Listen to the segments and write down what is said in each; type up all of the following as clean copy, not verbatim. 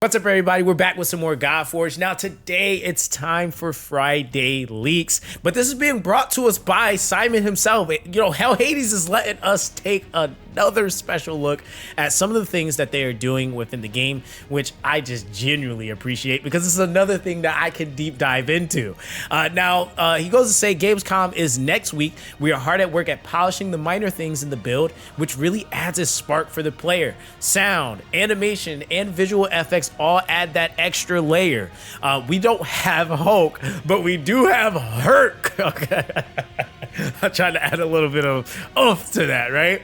What's up, everybody? We're back with some more Godforge. Now, today it's time for Friday leaks, but this is being brought to us by Simon himself. Hell Hades is letting us take another special look at some of the things that they are doing within the game, which I just genuinely appreciate because this is another thing that I can deep dive into. Now, he goes to say Gamescom is next week. We are hard at work at polishing the minor things in the build, which really adds a spark for the player. Sound, animation, and visual effects all add that extra layer. We don't have Hulk, but we do have Herc. Okay. I'm trying to add a little bit of oomph to that, right?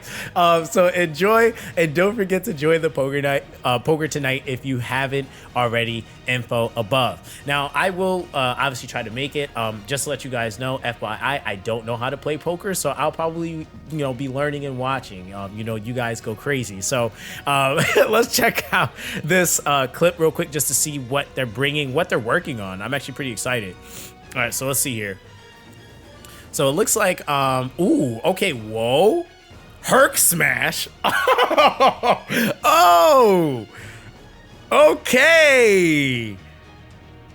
So enjoy, and don't forget to join the poker tonight if you haven't already. Info above. Now, I will obviously try to make it. Just to let you guys know, FYI, I don't know how to play poker, so I'll probably be learning and watching. You guys go crazy. So let's check out this clip real quick just to see what they're bringing, what they're working on. I'm actually pretty excited. All right, so let's see here. So it looks like, ooh, okay, whoa, Herc smash. Oh, okay.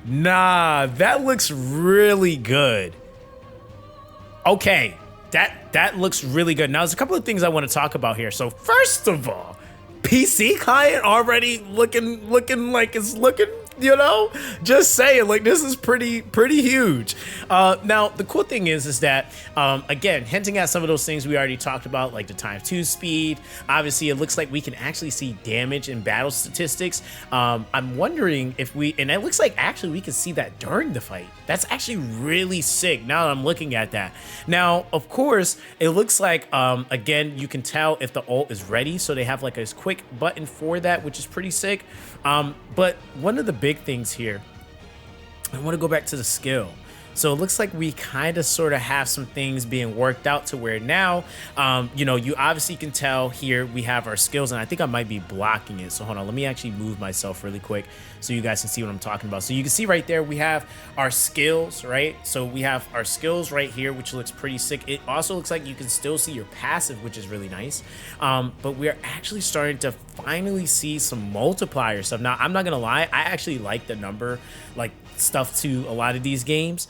Nah, that looks really good. Okay, that looks really good. Now, there's a couple of things I want to talk about here. So first of all, PC client already looking like it's looking, just saying, like, this is pretty huge. Now the cool thing is that again, hinting at some of those things we already talked about, like the ×2 speed. Obviously it looks like we can actually see damage in battle statistics. I'm wondering if and it looks like actually we can see that during the fight. That's actually really sick now that I'm looking at that. Now, of course, it looks like again, you can tell if the ult is ready, so they have like a quick button for that, which is pretty sick. But one of the big things here, I want to go back to the skill. So it looks like we kind of sort of have some things being worked out to where now, you obviously can tell here we have our skills, and I think I might be blocking it. So hold on, let me actually move myself really quick so you guys can see what I'm talking about. So you can see right there, we have our skills, right? So we have our skills right here, which looks pretty sick. It also looks like you can still see your passive, which is really nice. But we're actually starting to finally see some multiplier stuff. Now, I'm not gonna lie, I actually like the number, like, stuff to a lot of these games.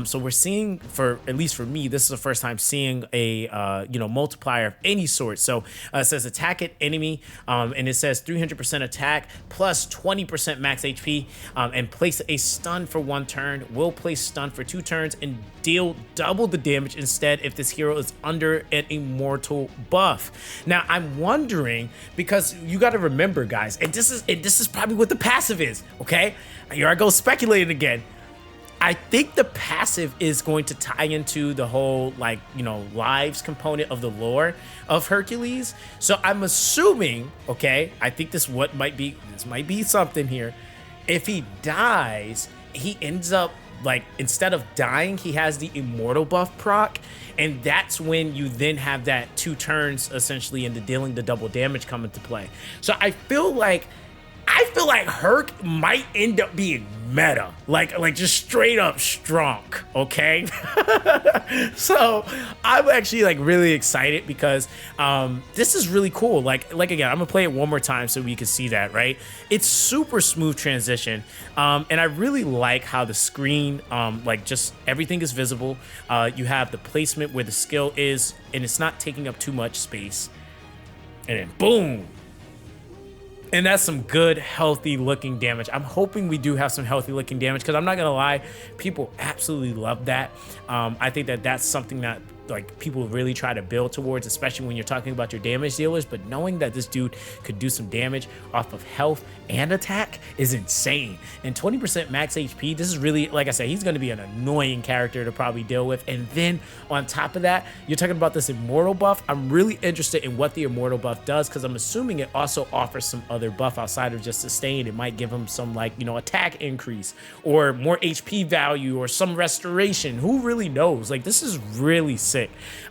So we're seeing, at least for me, this is the first time seeing a multiplier of any sort. So it says attack at enemy, and it says 300% attack plus 20% max HP, and place a stun for 1 turn. Will place stun for 2 turns and deal double the damage instead if this hero is under an immortal buff. Now, I'm wondering, because you got to remember, guys, and this is probably what the passive is. Okay, here I go speculating again. I think the passive is going to tie into the whole, like, lives component of the lore of Hercules. So I'm assuming, okay, I think this might be something here. If he dies, he ends up, like, instead of dying, he has the immortal buff proc, and that's when you then have that 2 turns essentially into dealing the double damage come into play. So I feel like Herc might end up being meta, like just straight up strong, okay? So I'm actually, like, really excited because this is really cool. Like again, I'm gonna play it one more time so we can see that, right? It's super smooth transition, and I really like how the screen, like, just everything is visible. You have the placement where the skill is, and it's not taking up too much space, and then boom. And that's some good, healthy looking damage. I'm hoping we do have some healthy looking damage, because I'm not gonna lie, people absolutely love that. I think that that's something that, like, people really try to build towards, especially when you're talking about your damage dealers. But knowing that this dude could do some damage off of health and attack is insane. And 20% max HP, this is really, like I said, he's going to be an annoying character to probably deal with. And then on top of that, you're talking about this immortal buff. I'm really interested in what the immortal buff does, because I'm assuming it also offers some other buff outside of just sustain. It might give him some, like, attack increase or more HP value or some restoration. Who really knows? Like, this is really sick.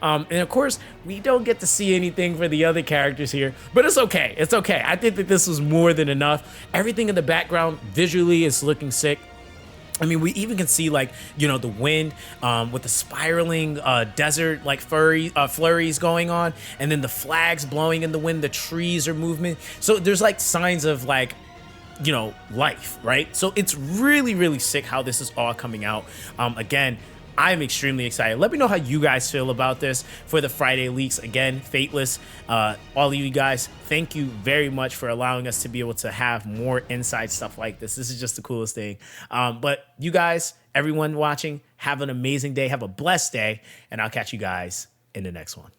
And of course, we don't get to see anything for the other characters here, but it's okay. It's okay. I think that this was more than enough. Everything in the background visually is looking sick. I mean, we even can see, like, the wind with the spiraling desert, like, flurries going on, and then the flags blowing in the wind, the trees are moving. So there's, like, signs of, like, life, right? So it's really, really sick how this is all coming out. Again, I'm extremely excited. Let me know how you guys feel about this for the Friday leaks. Again, Fateless, all of you guys, thank you very much for allowing us to be able to have more inside stuff like this. This is just the coolest thing. But you guys, everyone watching, have an amazing day. Have a blessed day, and I'll catch you guys in the next one.